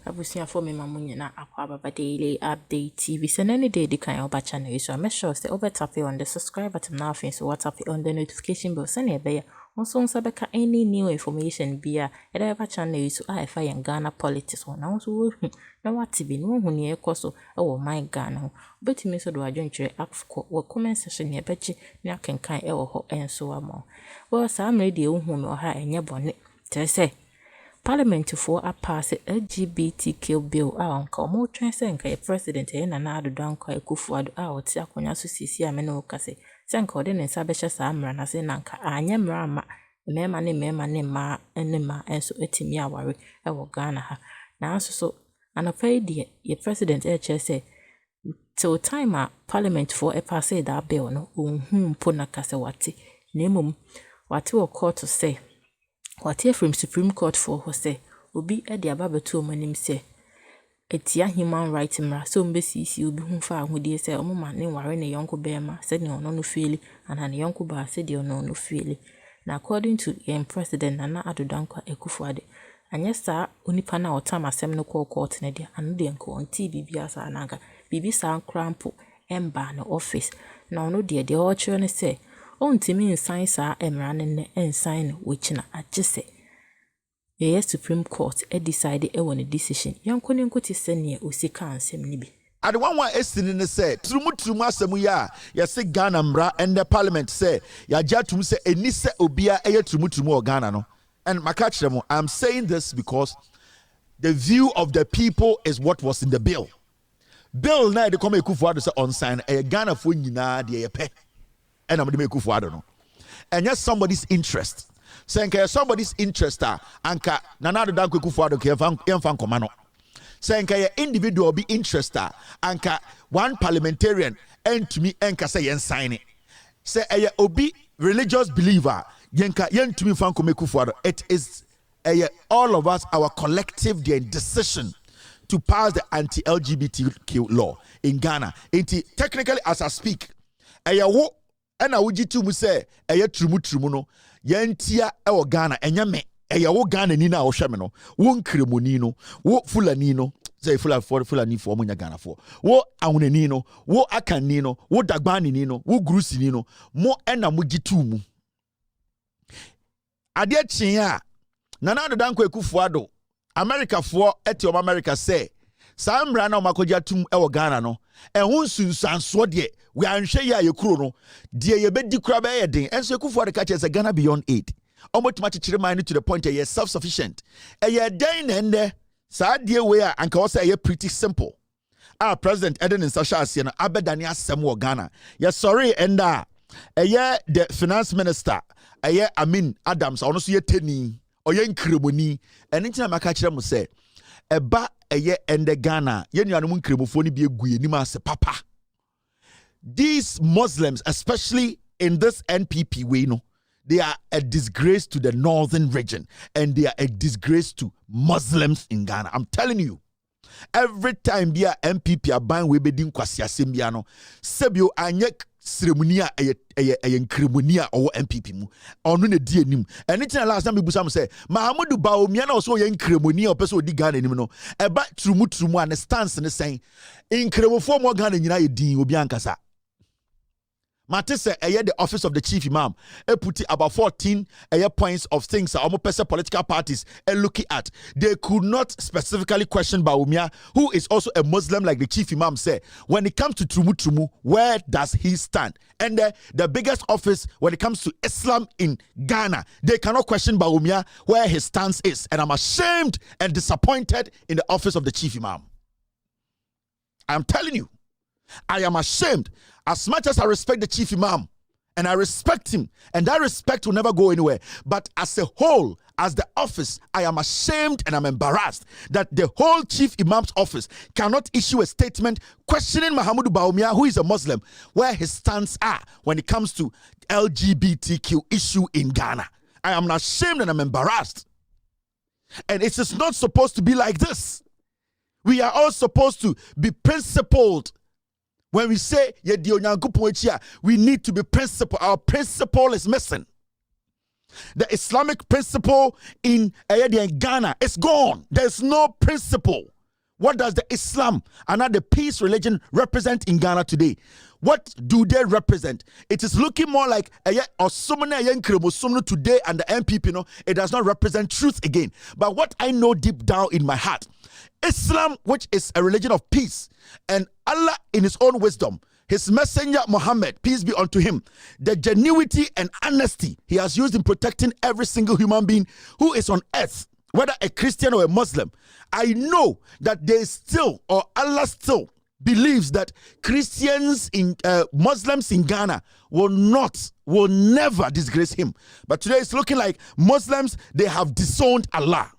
Abusia for me mamunya na Akroma daily update TV. So any day the kind of channel so make sure say over tap on the subscribe button now so what tap on the notification bell send e be also sabeka any new information bia e da channel so I fire Ghana politics one now so na what be no hu ne ekoso e wo my Ghana betimi so do adwenkyere afko wo comment section ne beji ne akenkan e wo ho enso amo wo sam radio hu me ha enye bone say Parliament for a pass LGBTQ bill anka omo twen se nka ye president e na Addo danko Akufo-Addo a oti akonya so sisi amene o kase se nka ode ne nsa behye sa amra na se nanka anye mra ama mema ne ma enso etimi aware e wo Ghana ha na anso so anapai de ye president e che se till time a Parliament for a pass that bill no ohun po na kase wate na emom wate wo court to say what here from Supreme Court for who say obi e de aba beto omanim say etia human rights mra so mbesi obi hu fa ahudie say omoma ne ware ne yonko bema said ne ono no feeli and ne yonko ba said ne ono no feeli na according to president Nana Addo danko Akufo-Addo anya sa onipa na otam asem no court ne dia anu de nko on TV bia sa ananga bibi sa crampo emba no office na ono de o chiro ne say on timi nsan sa emra ne ensan wechina agese ye Supreme Court decide e won a decision yanko ne nkoti sene osika ansem ni bi ade wanwa esini ne say trumu asemu ya say Ghana mra and the Parliament say ya jatum say eni se obia eye trumu o Ghana no and makachiremo I'm saying this because the view of the people is what was in the bill na de come Akufo-Addo say on sign e Ghana fo nyina de ye pe and I'm going to make no. And yes, somebody's interest. Saying somebody's interest anka Nana Addo danko Akufo-Addo ke fan komano. Saying individual be interested anka one parliamentarian and to me enka say yen sign it. Say obi religious believer yenka yen to me fan ko Akufo-Addo. It is all of us our collective decision to pass the anti-LGBTQ law in Ghana. Technically as I speak, ena wujitu mu se eye trumu no yentia e wo Ghana enya me eye wo Ghana ni na wo hweme no wo nkremoni no wo fulani no say fulani fo munya Ghana fo wo awunani no wo akanni no wo dagbani ni no wo grusini no mo ena mujitu mu ade chin a Nana Addo danko Akufo-Addo America fo eti o America say Samra na makoja tum e wo Ghana no ehun sunsanso de we anhwe ya yekuro no de ye bedi kura be ye den enso Akufo-Addo ka che Ghana beyond aid omotima chichire man to the point ye self sufficient ye den na ende sa de we a anka wo say ye pretty simple president Eden in Sasha ase no abedani asem wo Ghana ye sorry enda ye the finance minister ye Amin Adams ono so ye teni oye nkremoni eni ntina maka kire mo say eba eye ende Ghana ye nuanom nkremofo ni bi egu ye nima ase papa. These Muslims, especially in this NPP way, they are a disgrace to the northern region and they are a disgrace to Muslims in Ghana. I'm telling you, every time they are NPP are buying we bedin kwasi asembiano sebio anyek ceremonia nkremonia or NPP mu onu na di anim anything last time we busam say Mahamudu Bawumia na also ye nkremonia opeso odi Ghana anim no eba trumu and stance ne sen nkremofo mo Ghana nyina ye din obi ankasa Matisse the office of the chief imam put about 14 points of things that political parties are looking at. They could not specifically question Bawumia, who is also a Muslim like the chief imam said. When it comes to Trumu, where does he stand? And the biggest office when it comes to Islam in Ghana, they cannot question Bawumia where his stance is. And I'm ashamed and disappointed in the office of the chief imam. I'm telling you, I am ashamed. As much as I respect the chief imam, and I respect him, and that respect will never go anywhere. But as a whole, as the office, I am ashamed and I'm embarrassed that the whole chief imam's office cannot issue a statement questioning Mahamudu Bawumia, who is a Muslim, where his stance are when it comes to LGBTQ issue in Ghana. I am ashamed and I'm embarrassed. And it is not supposed to be like this. We are all supposed to be principled. When we say we need to be principled, our principle is missing. The Islamic principle in Ghana is gone. There's no principle. What does the Islam and the peace religion represent in Ghana today? What do they represent? It is looking more like today and the MPP, it does not represent truth again. But what I know deep down in my heart, Islam, which is a religion of peace, and Allah in his own wisdom, his messenger Muhammad, peace be unto him, the genuity and honesty he has used in protecting every single human being who is on earth, whether a Christian or a Muslim. I know that they still, or Allah still, believes that Christians Muslims in Ghana will never disgrace him. But today it's looking like Muslims, they have disowned Allah.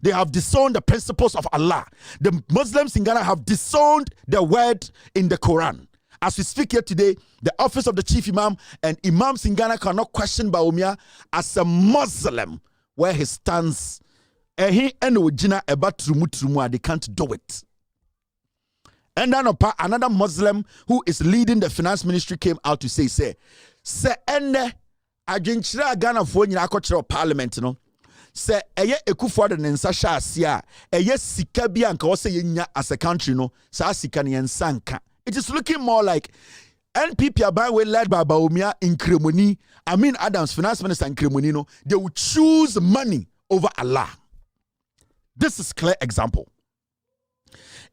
They have disowned the principles of Allah. The Muslims in Ghana have disowned the word in the Quran. As we speak here today, the office of the chief imam and imams in Ghana cannot question Bawumia as a Muslim where he stands. They can't do it. And then another Muslim who is leading the finance ministry came out to say ende agyenkyere Ghana fo nyina akɔkyerɛ parliament no sɛ ɛyɛ Ekufuor ne nsa hyɛ ase a ɛyɛ sika bi anka wɔ sɛ yɛnya as a country no saa sika ne yɛnsa nka. It is looking more like NPP Abawe led by Bawumia in Kremoni, Amin Adams, finance minister in Kremoni, no, they will choose money over Allah. This is a clear example.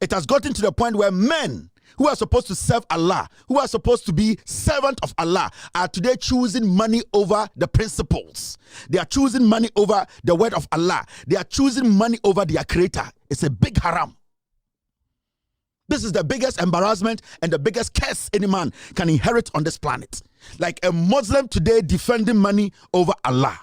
It has gotten to the point where men who are supposed to serve Allah, who are supposed to be servant of Allah, are today choosing money over the principles. They are choosing money over the word of Allah. They are choosing money over their creator. It's a big haram. This is the biggest embarrassment and the biggest curse any man can inherit on this planet. Like a Muslim today defending money over Allah.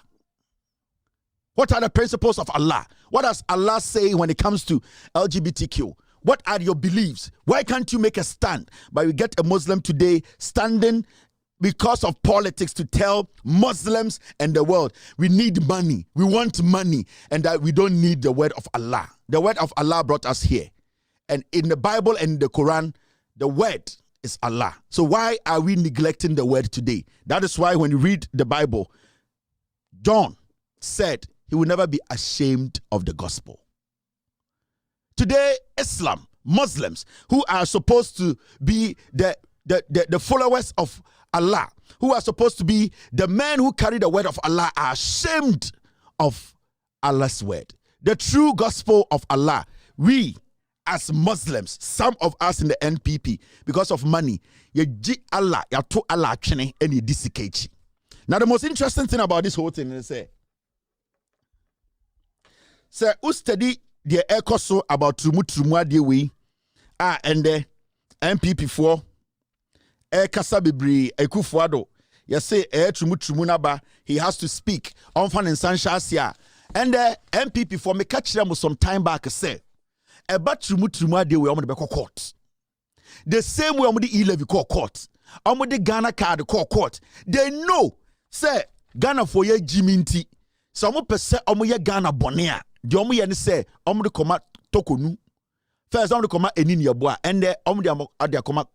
What are the principles of Allah? What does Allah say when it comes to LGBTQ? What are your beliefs? Why can't you make a stand? But we get a Muslim today standing because of politics to tell Muslims and the world, we need money, we want money, and that we don't need the word of Allah. The word of Allah brought us here. And in the Bible and the Quran, the word is Allah. So why are we neglecting the word today? That is why when you read the Bible, John said he will never be ashamed of the gospel. Today, Islam, Muslims, who are supposed to be the followers of Allah, who are supposed to be the men who carry the word of Allah, are ashamed of Allah's word. The true gospel of Allah. We, as Muslims, some of us in the NPP, because of money, Allah, to Allah, and you disicate. Now, the most interesting thing about this whole thing is say, who study the echo so about trumu de we and the MPP for kasa bebre Ekufuor you say trumu naba he has to speak on fan and sanshia and the MPP for me catch them some time back say about trumu de we on the court the same way on the 11 court on the Ghana card court they know say Ghana for ye jiminti some person on ye Ghana bonea the omu yen say omu koma tokonu first omu koma eni niabua and the omu de koma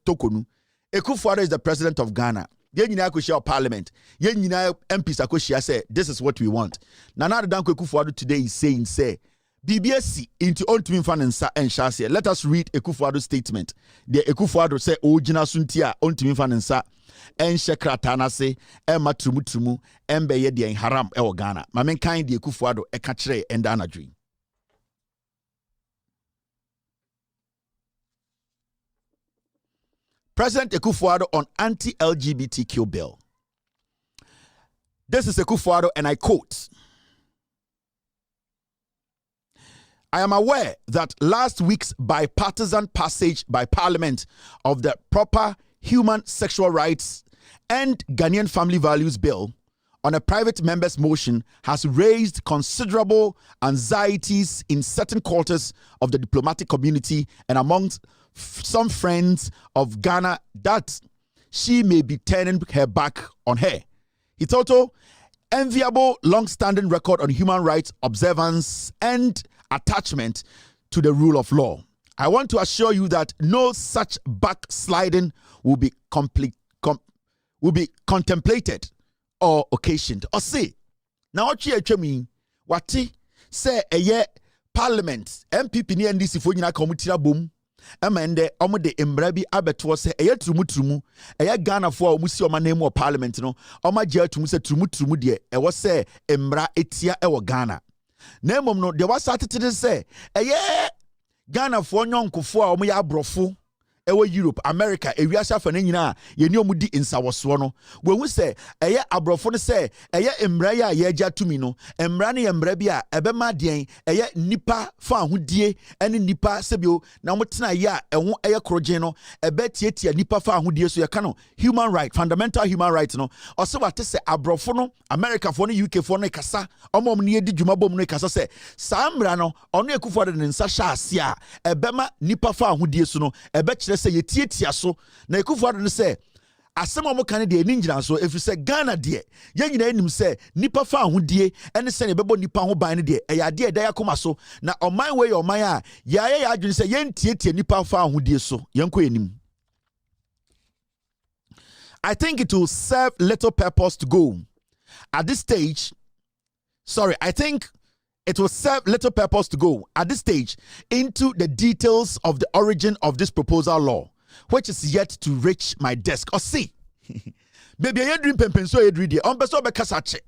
tokonu. Ekufuor is the president of Ghana. Ye nyina akoshia parliament. Ye nyina MPs akoshia say this is what we want. Nana Danko Ekufuor today is saying say BBSC into ontumi fan nsa enhase. Let us read Ekufuor's statement. The Ekufuor say original suntia ontumi fan nsa enhye kratana se ema trumu embe ye de haram e wo Ghana. Ma men kan de Ekufuor e ka kire enda anadwi. President Ekufuor on anti-LGBTQ bill. This is Ekufuor and I quote, I am aware that last week's bipartisan passage by Parliament of the Proper Human Sexual Rights and Ghanaian Family Values Bill on a private member's motion has raised considerable anxieties in certain quarters of the diplomatic community and amongst some friends of Ghana that she may be turning her back on her. It's also enviable long-standing record on human rights observance and attachment to the rule of law. I want to assure you that no such backsliding will be contemplated or occasioned. Or say, now what you mean? What say a Parliament MPP ni NDC fo nyina ka omutira bom emende omode embra bi abeto se eye turumuturumu eye Ghana fo a omusi omanemu parliament no omagye atumu se turumuturumu de ewo se embra etia ewo Ghana na emom no de wasatete se eye Ghana fo nyonkofo a omoya abrofo ewo Europe America ewiase afa na nyina yeni omudi insawoso no wehu se eye abrofo no se eye emmra ya ye agya tumi no emmra ne emmra bi a ebema den eye nipa fa ahodie ene nipa sebio na motena ya eho eye krogen no ebe tietia nipa fa ahodie so ye ka no human right fundamental human right no ose wate se abrofo no America fo no UK fo no kasa omom ne yedi dwuma bom no kasa se saa mmra no ono ekufo de ne nsa hya ase a ebema nipa fa ahodie so no ebe say yetietia so na ekufo no say asem omo kan de ani ngina so efi say Ghana de ye nyina enim say nipa fa ahodie ene se ne bebo nipa ho ban ne de eyade eda yakoma so na oman we oman a ya adwene say yentietie nipa fa ahodie so yenko enim. I think it will serve little purpose to go at this stage. Sorry, I think it will serve little purpose to go at this stage into the details of the origin of this proposal law, which is yet to reach my desk. Or see, baby, I dream pempenso edri on peso be kasache,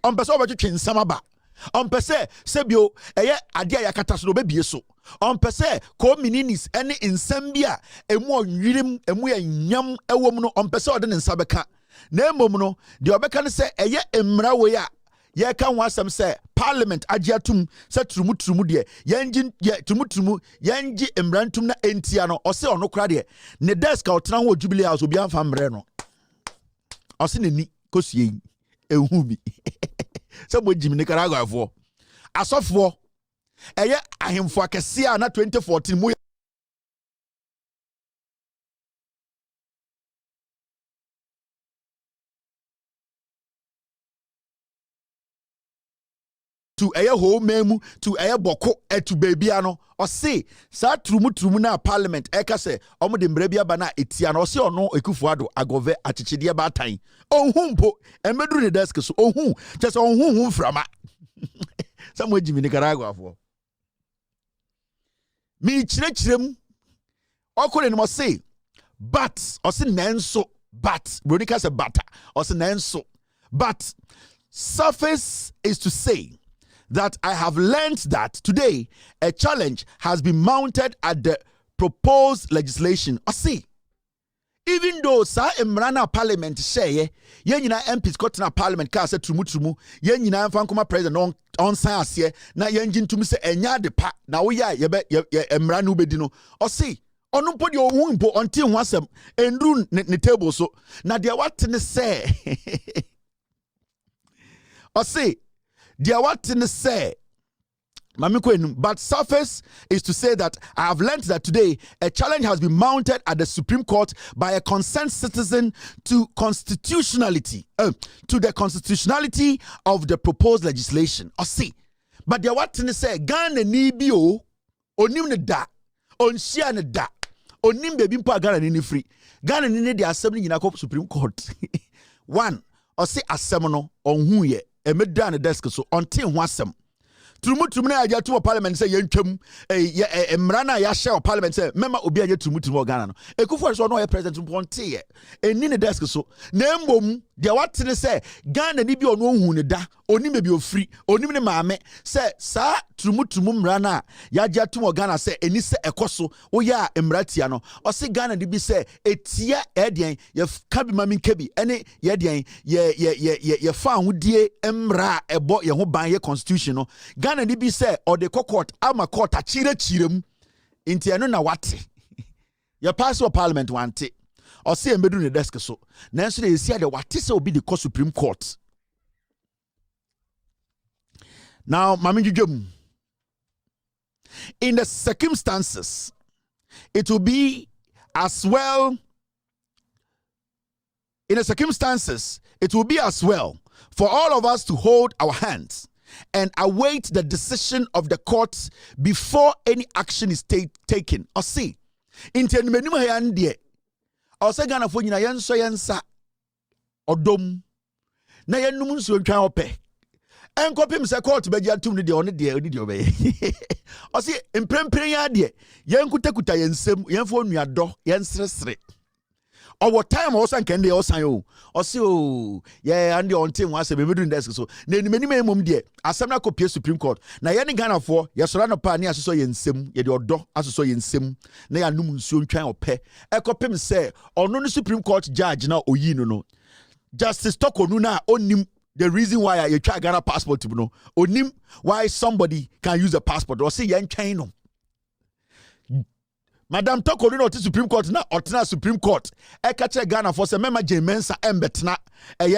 on peso be chin samaba, on pese sebio eye adia yakata so be so, on pese ko mininis any insembia emu onwirim emu nyam ewom no on pese ode nsabeka na emom no de obeka ne se eye emra we a ye kan wasam say parliament agiatum say turumuturumu de yenji ye turumuturumu yenji emrantum na entia no o say ono kra de ne desk a otena ho jubilee house obi amfa mre no o say nani kosie ehu bi say mo jimi ne Nicaragua fo asofo eye ahemfo akese a na 2014 mu to eye ho memu to eye boko etu babia no o say sa turumuturumu na parliament eka se omo de mbra bia ba na etia no o say ono Akufo Addo agove achichide ba tan ohun po emeduru ne desk so ohun just ohun frama samo jimi Nicaragua fo mi chirechirem okore no say but o say nanso but Veronica say bata o say nanso but surface is to say that I have learned that today a challenge has been mounted at the proposed legislation. I see. Even though sa emrana parliament share, ye nyina MPs kotena parliament ka se turumuturumu, ye nyina mfa nkoma president on san ase na ye njintumi se enya de pa na wo ya ye emrana ubedi no. I see. Onu mpo de ohun mpo onti ho asem endru ne table so. Na de what ne say. I see. Dear what in the say, but surface is to say that I have learned that today a challenge has been mounted at the Supreme Court by a concerned citizen to the constitutionality of the proposed legislation. Or see, but dear what in the say, Ghana ni bio, onim ne da, onshia ne da, onim baby mpa Ghana ni free. Ghana ni the assembly in a Supreme Court. One, or say assemble on who ye. Emeda ne desk so until wasem turumuturumu na agya to parliament say yentwam emra na ya share parliament say mema obi agya turumuturumu Ghana no Akufo so no ye president ponte ye eni ne desk so na embom de watene say Ghana ni bi ono ohun ne da oni me bi ofri oni ne maame say sa turumuturumu mra na ya agya to Ghana say eni say ekoso wo ya emra tia no o say Ghana di bi say etia edien ye ka bi mami nkabi ene ye den ye fa hodie emra ebo ye ho ban ye constitution no Ghana ni bi say or the court ama court a chirem inti eno na wate ye pass or parliament wante or say embedu ne desk so nanso dey see the wate say obi the Supreme Court. Now mami jujum in the circumstances it will be as well for all of us to hold our hands and await the decision of the courts before any action is taken. Or see, in tenmenum hayandie, or say Ghana for yensa odom, na yenum so twa ope. enkopim se court be gya tum ne de one de obey o se emprempren ya de yenkutakuta yensem yenfo nuado yensresre owo time o san kende o san o se o ye ande on tin wa se be medu desk so na enimeni mum de asem na kopie Supreme Court na ye ne Ghana for ye sora no pa ne asoso yensem ye de odo asoso yensem na ya num nsuo ntwan opɛ ekopim se ono no Supreme Court judge na oyi no Justice Tokonu na onim the reason why you try Ghana passport to know onim why somebody can use a passport or say yen chain no. Madam Tokonu no Supreme Court na otna Supreme Court e ka che Ghana for say mema Jemensa embetna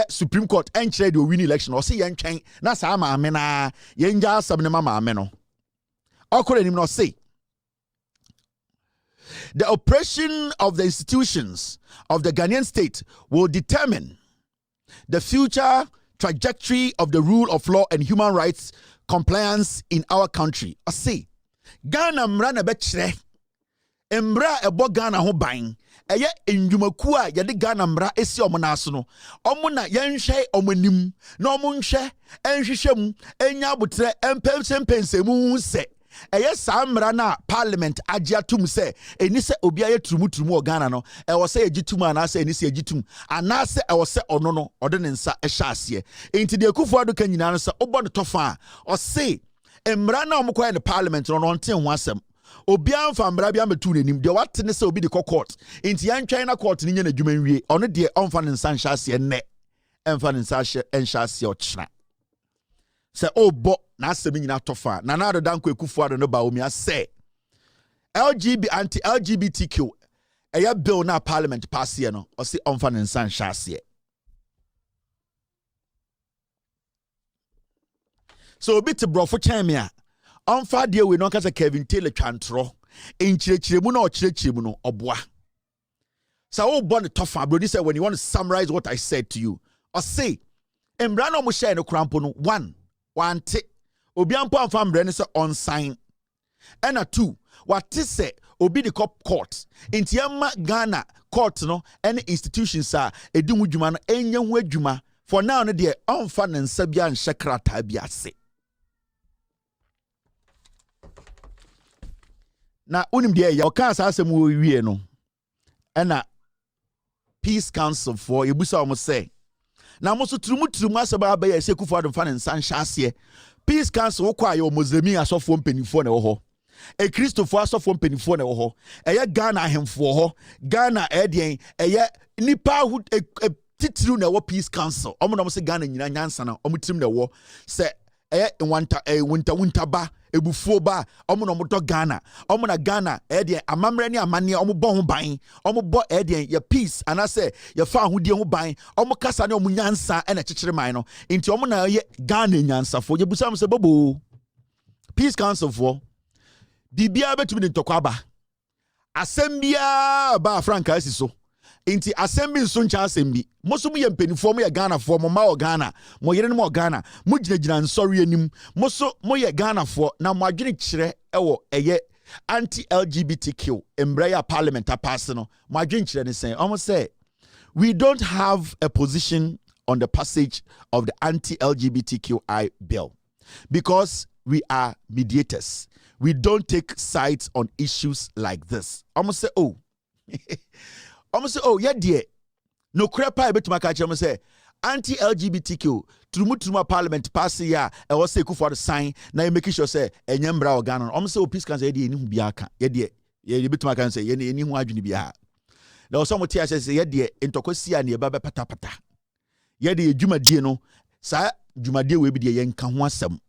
Supreme Court enchire the win election or say yen chain na sa ma ame na yen ja asam ne ma ame no. Okore nim no say the operation of the institutions of the Ghanaian state will determine the future trajectory of the rule of law and human rights compliance in our country. I say, Ghana mra na bechre. Mra ebo Ghana ho ban. Eye enjumaku a yede Ghana mra esi omo na aso no. Omo na yenhwe omonim. Na omo nhwe enhwehwem enya abotre empensempensemu se. Eye samra na parliament agiatum se eni se obi aye turumuturumu o Ghana no e wo se agitum ana se eni se agitum ana se e wo se ono no ode ne nsa e hya ase enti de akufo ado kan nyina no se obo ne tofa o se emra na omkwa ne parliament no no nten ho asem obi amfa mra bia metu nenim de wat ne se obi de court enti yantwan na court ni nya na dwuma nwie ono de omfa ne nsa hya ase ne emfa ne nsa hya ase o kyena se obo na asem nyina tofa na na adodan kwa ekufu ado no ba omi ase anti-LGBTQ eya bill na parliament pass here no o se omfa ne nsa hya ase so obi te brofo chame a omfa de we no kasa Kelvin Taylor twantro enchirechiremu na ochirechiremu no oboa so obo ne tofa bro this when you want to summarize what I said to you or say embra no mo share no krampo no one obi ampo amfa mbre ne se on sign ena two what say obi the court inti yama Ghana court no any institutions a edi hu dwuma no enye hu adwuma for now no de onfa ne nsa bia nhye krata bia se na unim de ya oka asasem wo wie no ena peace council for ebusa omo say na mo so turumuturumu asaba abaya se kufu adon ne nsa nhye ase peace council wo kwa yo Muslim asofo mpanifo na wo ho e Christopher asofo mpanifo na wo ho eye Ghana ahemfo ho Ghana edien eye nipa hu titiru na wo peace council omo na mo se Ghana nyina nyansa na omo tirim na wo se eye winter ba ebufuo ba omo no moto Ghana omo na Ghana edien amamre ni amane omo bo ho ban omo bo edien ya peace ana se ya fa ahodie ho ban omo kasa ne omo nyansa na kyekyere man no enti omo na ye Ghana nyansa fo ye busam se bobo peace council fo bibia betumi de ntokwa ba asembia ba franka asiso enti asembi nso ncha asembi moso mu ye mpenifo mu ye Ghana fo mo ma o Ghana mo yere no mo Ghana mo ginagina nsori anim moso mo ye Ghana fo na mo adwene kyere ewo eye anti-LGBTQ embrace parliament pass no mo adwene kyere ne sen almost say we don't have a position on the passage of the anti-LGBTQI bill because we are mediators. We don't take sides on issues like this. Almost say yeah dear no crepa betuma ka chere say anti-LGBTQ turumuturuma parliament pass ya e wo say for the sign na make sure say enyembra organ almost say peace can say dey ni hu bia aka ye de ye betuma kan say ye ni hu adwene bia na wo so mo tia say ye de entokosi a na ye ba patapata ye de dwumadie no sa dwumadie we bi de ye nka ho asem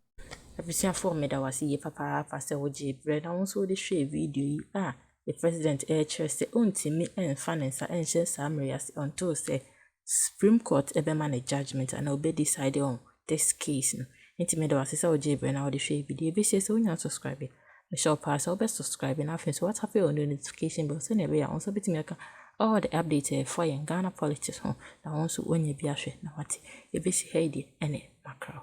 Abisia for me da wasi ye papa se oje bre na won so de hwe video yi the president say untimi enfa nensa enhye samrias until say Supreme Court ebema na judgment and obey decide on this case no intimi da wasi se oje bre na wo de hwe video be say so nya subscribe me sure pass obe subscribe na fin so what happen on the notification bell so na be ya on so bitimi aka all the update for Ghana politics ho na won so onye bi ahwe na wati e be si heidi ene macro